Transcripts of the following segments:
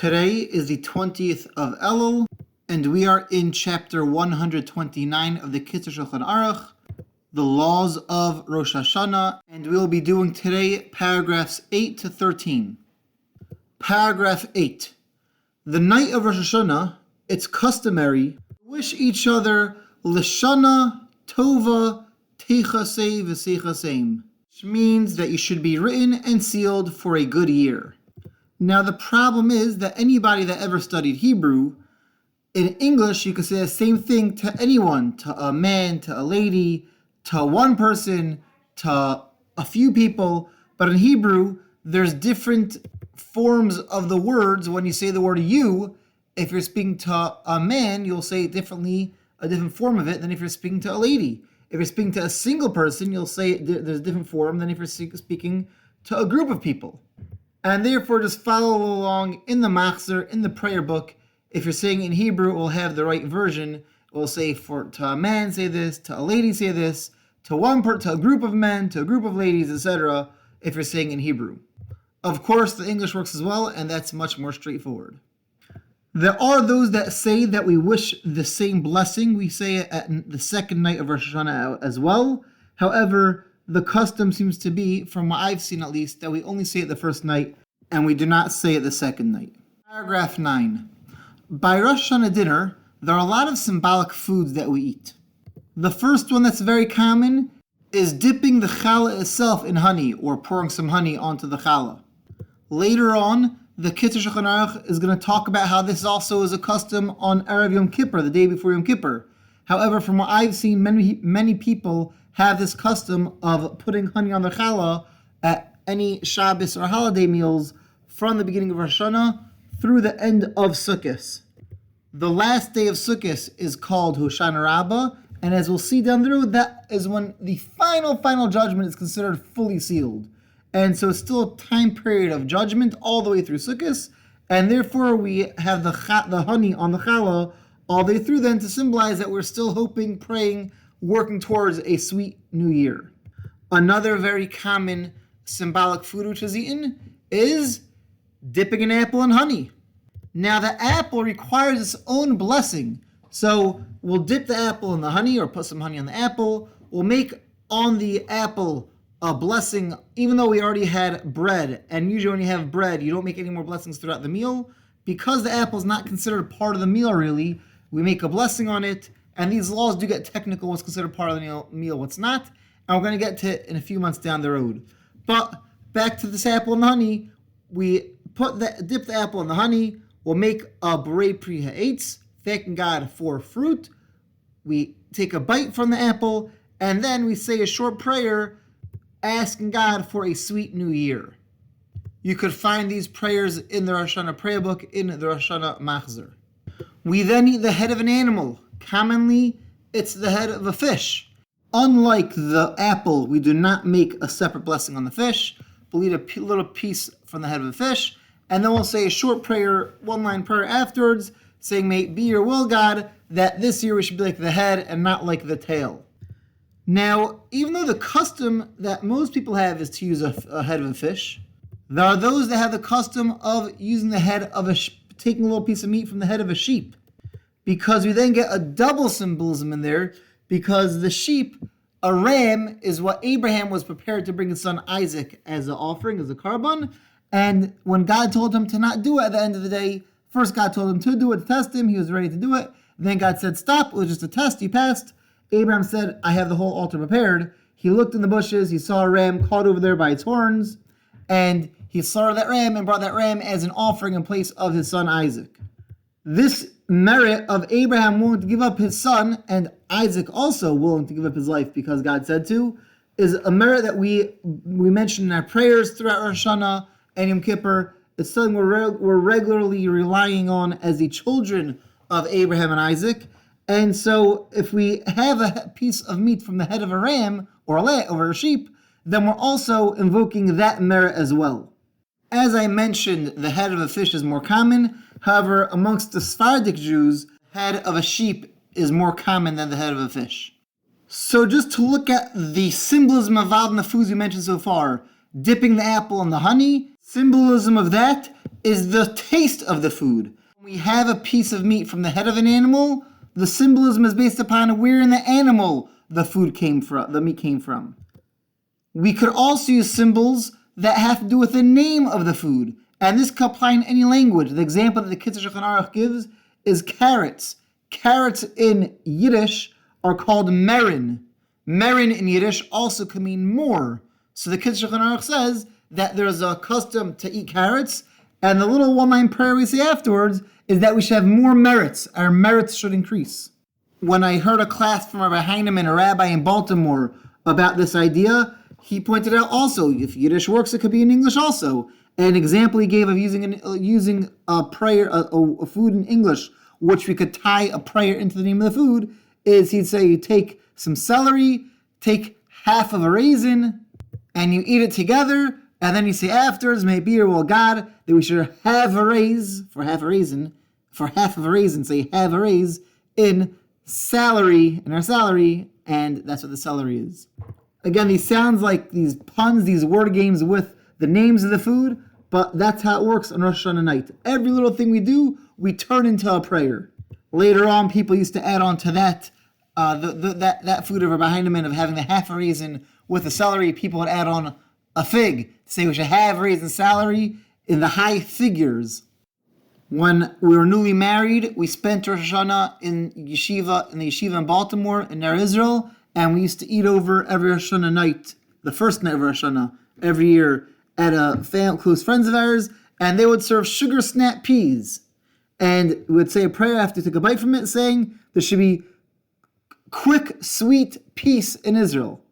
Today is the 20th of Elul, and we are in chapter 129 of the Kitzur Shulchan Aruch, the laws of Rosh Hashanah, and we will be doing today paragraphs 8 to 13. Paragraph 8. The night of Rosh Hashanah, it's customary to wish each other Lashana Tova Techasei V'Seichaseim, which means that you should be written and sealed for a good year. Now the problem is that anybody that ever studied Hebrew, in English you could say the same thing to anyone, to a man, to a lady, to one person, to a few people, but in Hebrew there's different forms of the words. When you say the word you, if you're speaking to a man, you'll say it differently, a different form of it than if you're speaking to a lady. If you're speaking to a single person, you'll say there's a different form than if you're speaking to a group of people. And therefore, just follow along in the machzor, in the prayer book. If you're saying in Hebrew, it will have the right version. It will say to a man say this, to a lady say this, to a group of men, to a group of ladies, etc. If you're saying in Hebrew. Of course, the English works as well, and that's much more straightforward. There are those that say that we wish the same blessing. We say it at the second night of Rosh Hashanah as well. However, the custom seems to be, from what I've seen at least, that we only say it the first night, and we do not say it the second night. Paragraph 9. By Rosh Hashanah dinner, there are a lot of symbolic foods that we eat. The first one that's very common is dipping the challah itself in honey, or pouring some honey onto the challah. Later on, the Kitzur Shulchan Aruch is going to talk about how this also is a custom on Erev Yom Kippur, the day before Yom Kippur. However, from what I've seen, many people have this custom of putting honey on the challah at any Shabbos or holiday meals from the beginning of Rosh Hashanah through the end of Sukkot. The last day of Sukkot is called Hoshana Rabbah, and as we'll see down the road, that is when the final judgment is considered fully sealed. And so it's still a time period of judgment all the way through Sukkot, and therefore we have the honey on the challah all the way through then to symbolize that we're still hoping, praying, working towards a sweet new year. Another very common symbolic food which is eaten is dipping an apple in honey. Now the apple requires its own blessing. So we'll dip the apple in the honey or put some honey on the apple. We'll make on the apple a blessing, even though we already had bread. And usually when you have bread, you don't make any more blessings throughout the meal. Because the apple is not considered part of the meal really, we make a blessing on it. And these laws do get technical, what's considered part of the meal, what's not. And we're going to get to it in a few months down the road. But back to this apple and honey, we dip the apple in the honey. We'll make a borei pri ha'etz, thanking God for fruit. We take a bite from the apple, and then we say a short prayer, asking God for a sweet new year. You could find these prayers in the Rosh Hashanah prayer book, in the Rosh Hashanah machzor. We then eat the head of an animal. Commonly, it's the head of a fish. Unlike the apple, we do not make a separate blessing on the fish. We'll eat a little piece from the head of the fish, and then we'll say a short prayer, one-line prayer afterwards, saying, may it be your will, God, that this year we should be like the head and not like the tail. Now, even though the custom that most people have is to use a head of a fish, there are those that have the custom of using the head of taking a little piece of meat from the head of a sheep. Because we then get a double symbolism in there, because the sheep, a ram, is what Abraham was prepared to bring his son Isaac as an offering, as a korban. And when God told him to not do it at the end of the day, first God told him to do it, to test him, he was ready to do it. Then God said, stop, it was just a test, you passed. Abraham said, I have the whole altar prepared. He looked in the bushes, he saw a ram caught over there by its horns, and he slaughtered that ram and brought that ram as an offering in place of his son Isaac. This merit of Abraham willing to give up his son, and Isaac also willing to give up his life because God said to, is a merit that we mention in our prayers throughout Rosh Hashanah and Yom Kippur. It's something we're regularly relying on as the children of Abraham and Isaac. And so if we have a piece of meat from the head of a ram or a sheep, then we're also invoking that merit as well. As I mentioned, the head of a fish is more common. However, amongst the Sephardic Jews, the head of a sheep is more common than the head of a fish. So just to look at the symbolism involved in the foods we mentioned so far, dipping the apple in the honey, Symbolism of that is the taste of the food. When we have a piece of meat from the head of an animal, the symbolism is based upon where in the animal the meat came from. We could also use symbols that have to do with the name of the food, and this can apply in any language. The example that the Kitzur Shulchan Aruch gives is carrots. Carrots in Yiddish are called merin. Merin in Yiddish also can mean more. So the Kitzur Shulchan Aruch says that there's a custom to eat carrots, and the little one-line prayer we say afterwards is that we should have more merits. Our merits should increase. When I heard a class from Rabbi Heinemann, a rabbi in Baltimore, about this idea, he pointed out also, if Yiddish works, it could be in English also. An example he gave of using a prayer, a food in English, which we could tie a prayer into the name of the food, is he'd say you take some celery, take half of a raisin, and you eat it together, and then you say afterwards, may be or will God, that we should have a raise, for half of a raisin, say have a raise in our salary, and that's what the celery is. Again, these sounds like these puns, these word games with the names of the food, but that's how it works on Rosh Hashanah night. Every little thing we do, we turn into a prayer. Later on, people used to add on to that, that food of Rabbi Heinemann of having the half a raisin with the celery. People would add on a fig to say we should have raisin salary in the high figures. When we were newly married, we spent Rosh Hashanah in the yeshiva in Baltimore, in Ner Israel, and we used to eat over every Rosh Hashanah night, the first night of Rosh Hashanah, every year at close friends of ours, and they would serve sugar snap peas. And we would say a prayer after we took a bite from it, saying there should be quick, sweet peace in Israel.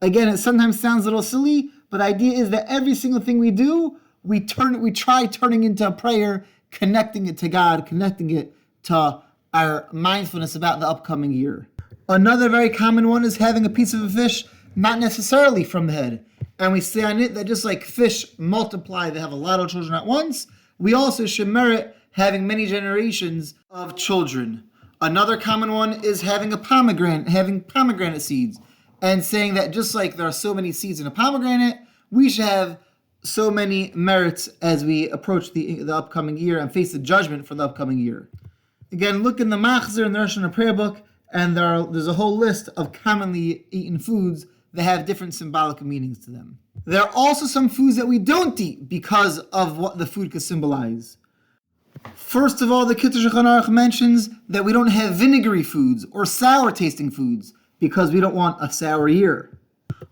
Again, it sometimes sounds a little silly, but the idea is that every single thing we do, we try turning into a prayer, connecting it to God, connecting it to our mindfulness about the upcoming year. Another very common one is having a piece of a fish, not necessarily from the head. And we say on it that just like fish multiply, they have a lot of children at once, we also should merit having many generations of children. Another common one is having pomegranate seeds, and saying that just like there are so many seeds in a pomegranate, we should have so many merits as we approach the upcoming year and face the judgment for the upcoming year. Again, look in the Machzor in the Rosh Hashanah prayer book, and there's a whole list of commonly eaten foods that have different symbolic meanings to them. There are also some foods that we don't eat because of what the food could symbolize. First of all, the Kitzur Shulchan Aruch mentions that we don't have vinegary foods or sour-tasting foods because we don't want a sour year.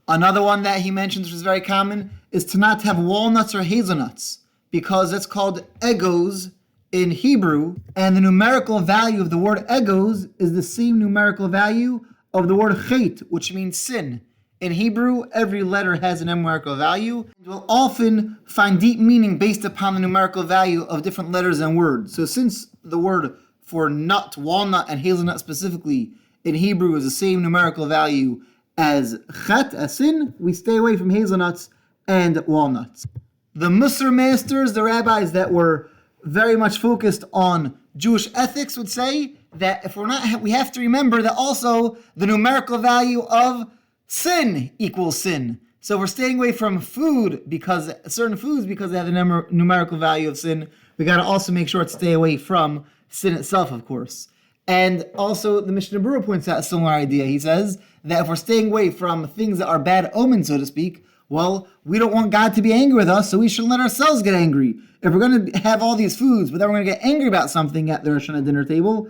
Another one that he mentions, which is very common, is to not have walnuts or hazelnuts because it's called egos in Hebrew, and the numerical value of the word egos is the same numerical value of the word chet, which means sin. In Hebrew, every letter has a numerical value. You'll often find deep meaning based upon the numerical value of different letters and words. So since the word for nut, walnut, and hazelnut specifically in Hebrew is the same numerical value as chet, as sin, we stay away from hazelnuts and walnuts. The Musar masters, the rabbis that were very much focused on Jewish ethics, would say that if we have to remember that also the numerical value of sin equals sin. So we're staying away from certain foods because they have the numerical value of sin. We got to also make sure to stay away from sin itself, of course. And also the Mishnah Berurah points out a similar idea. He says that if we're staying away from things that are bad omens, so to speak, well, we don't want God to be angry with us, so we shouldn't let ourselves get angry. If we're going to have all these foods, but then we're going to get angry about something at the Rosh Hashanah dinner table,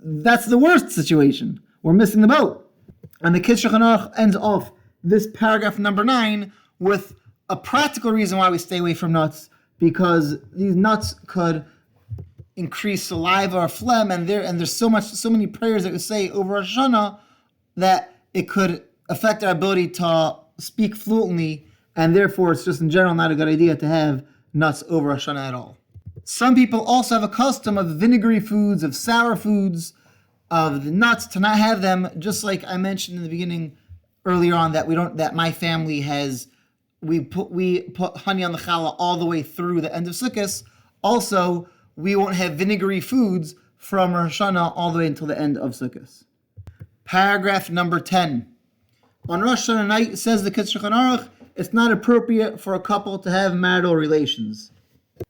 that's the worst situation. We're missing the boat. And the Kitzur Shulchan Aruch ends off this paragraph number 9 with a practical reason why we stay away from nuts, because these nuts could increase saliva or phlegm, and there's so many prayers that we say over Rosh Hashanah that it could affect our ability to speak fluently, and therefore it's just in general not a good idea to have nuts over Rosh Hashanah at all. Some people also have a custom of vinegary foods, of sour foods, of the nuts, to not have them, just like I mentioned in the beginning earlier on that my family has, we put honey on the challah all the way through the end of Sukkot. Also, we won't have vinegary foods from Rosh Hashanah all the way until the end of Sukkot. Paragraph number 10. On Rosh Hashanah night, says the Kitzur Shulchan Aruch, it's not appropriate for a couple to have marital relations.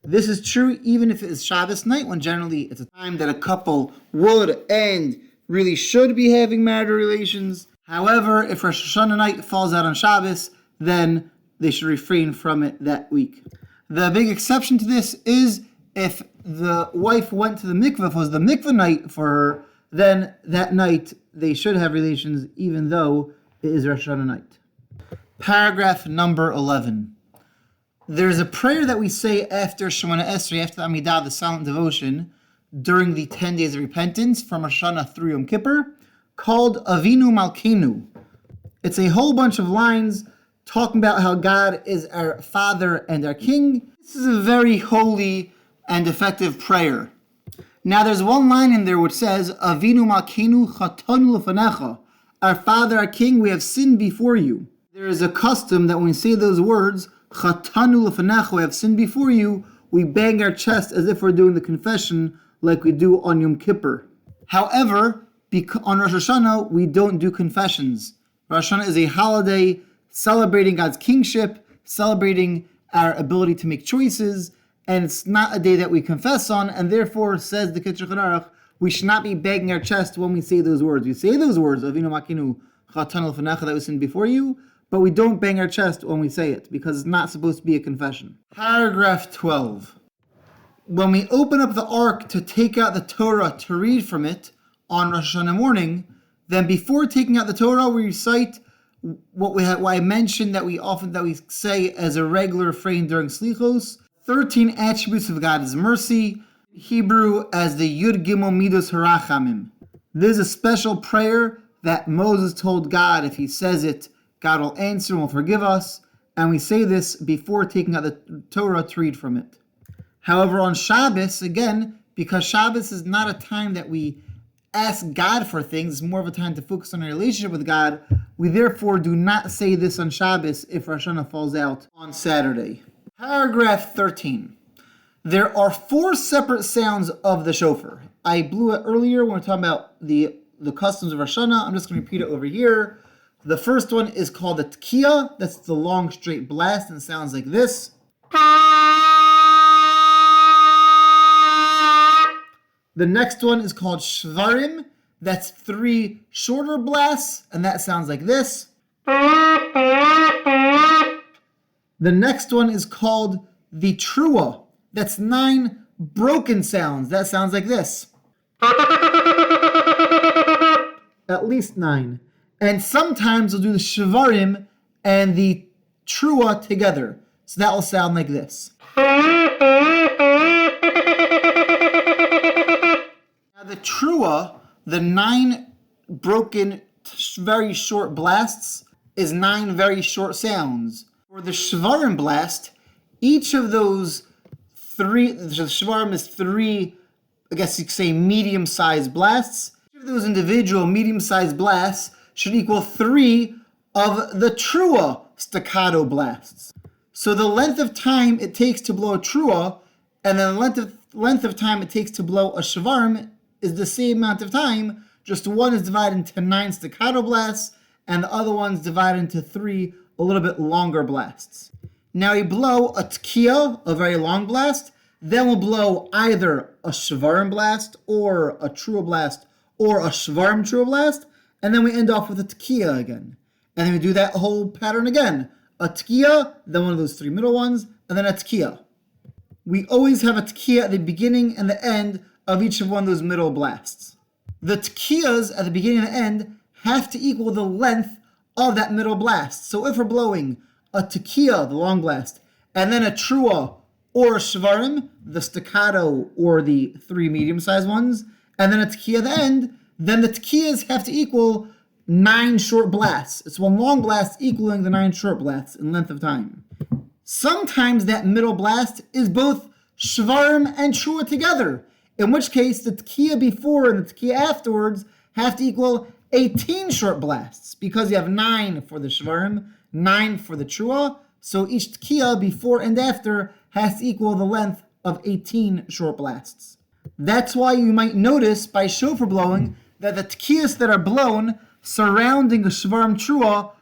This is true even if it is Shabbos night, when generally it's a time that a couple would and really should be having marital relations. However, if Rosh Hashanah night falls out on Shabbos, then they should refrain from it that week. The big exception to this is if the wife went to the mikveh, if it was the mikveh night for her, then that night they should have relations even though it is Rosh Hashanah night. Paragraph number 11. There's a prayer that we say after Shemona Esrei, after the Amidah, the silent devotion, during the 10 days of repentance from Rosh Hashanah through Yom Kippur, called Avinu Malkeinu. It's a whole bunch of lines talking about how God is our Father and our King. This is a very holy and effective prayer. Now there's one line in there which says, Avinu Malkeinu chatanu lefanecha. Our Father, our King, we have sinned before you. There is a custom that when we say those words, chatanu lefanecha, we have sinned before you, we bang our chest as if we're doing the confession like we do on Yom Kippur. However, on Rosh Hashanah, we don't do confessions. Rosh Hashanah is a holiday celebrating God's kingship, celebrating our ability to make choices, and it's not a day that we confess on, and therefore, says the Kitzur Shulchan Aruch, we should not be banging our chest when we say those words. We say those words, Avinu Malkeinu chatanu lefanecha, that we sinned before you, but we don't bang our chest when we say it, because it's not supposed to be a confession. Paragraph 12. When we open up the Ark to take out the Torah to read from it on Rosh Hashanah morning, then before taking out the Torah, we recite what I mentioned that we say as a regular refrain during Slichos, 13 attributes of God's mercy, Hebrew as the Yud Gimel Midos Harachamim. This is a special prayer that Moses told God if he says it, God will answer and will forgive us, and we say this before taking out the Torah to read from it. However, on Shabbos, again, because Shabbos is not a time that we ask God for things, it's more of a time to focus on our relationship with God, we therefore do not say this on Shabbos if Rosh Hashanah falls out on Saturday. Paragraph 13. There are 4 separate sounds of the shofar. I blew it earlier when we were talking about the customs of Rosh Hashanah. I'm just going to repeat it over here. The first one is called the Tkiya. That's the long straight blast, and it sounds like this. The next one is called Shvarim. That's 3 shorter blasts, and that sounds like this. The next one is called the Trua. That's 9 broken sounds. That sounds like this. At least 9. And sometimes we'll do the Shvarim and the Trua together. So that will sound like this. Now the Trua, the 9 broken, very short blasts, is 9 very short sounds. For the Shvarim blast, each of those 3, the Shvarim is 3, I guess you could say medium-sized blasts. Each of those individual medium-sized blasts should equal 3 of the Trua staccato blasts. So the length of time it takes to blow a Trua, and then the length of time it takes to blow a Shvarim is the same amount of time, just one is divided into 9 staccato blasts, and the other one's divided into 3 a little bit longer blasts. Now we blow a Tkiya, a very long blast, then we'll blow either a Shvarim blast, or a Trua blast, or a Shvarim Trua blast, and then we end off with a Tkiya again. And then we do that whole pattern again. A Tkiya, then one of those 3 middle ones, and then a Tkiya. We always have a Tkiya at the beginning and the end of each of one of those middle blasts. The Tkiyas at the beginning and the end have to equal the length of that middle blast. So if we're blowing a Tkiya, the long blast, and then a Trua or a Shvarim, the staccato or the 3 medium-sized ones, and then a Tkiya at the end, then the Tkiyas have to equal 9 short blasts. It's one long blast equaling the 9 short blasts in length of time. Sometimes that middle blast is both Shvarim and Trua together, in which case the Tkiya before and the Tkiya afterwards have to equal 18 short blasts, because you have 9 for the Shvarim, 9 for the Trua, so each Tkiya before and after has to equal the length of 18 short blasts. That's why you might notice by shofar blowing that the Tkiyas that are blown surrounding a Shvarim Trua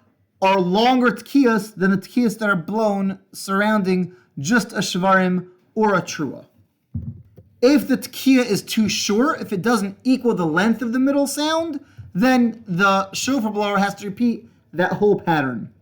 are longer tkiyas than the tkiyas that are blown surrounding just a shvarim or a trua. If the tkiya is too short, if it doesn't equal the length of the middle sound, then the shofar blower has to repeat that whole pattern.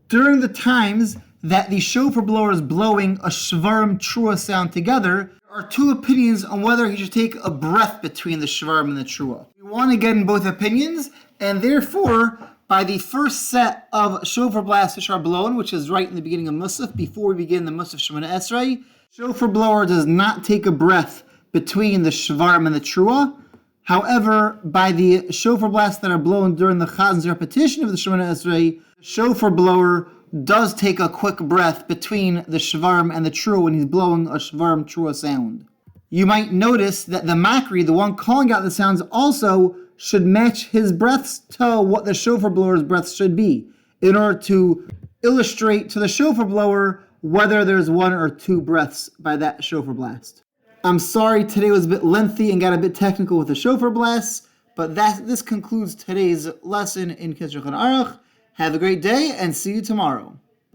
During the times that the shofar blower is blowing a shvarim trua sound together, there are two opinions on whether he should take a breath between the shvarim and the trua. We want to get in both opinions, and therefore, by the first set of shofar blasts which are blown, which is right in the beginning of Musaf, before we begin the Musaf Shemona Esrei, shofar blower does not take a breath between the shvarim and the trua. However, by the shofar blasts that are blown during the Chazin's repetition of the Shemona Esrei, the shofar blower does take a quick breath between the shvarim and the trua when he's blowing a shvarim trua sound. You might notice that the makri, the one calling out the sounds, also should match his breaths to what the shofar blower's breaths should be, in order to illustrate to the shofar blower whether there's one or two breaths by that shofar blast. I'm sorry today was a bit lengthy and got a bit technical with the shofar blasts, but this concludes today's lesson in Kitzur Shulchan Aruch. Have a great day and see you tomorrow.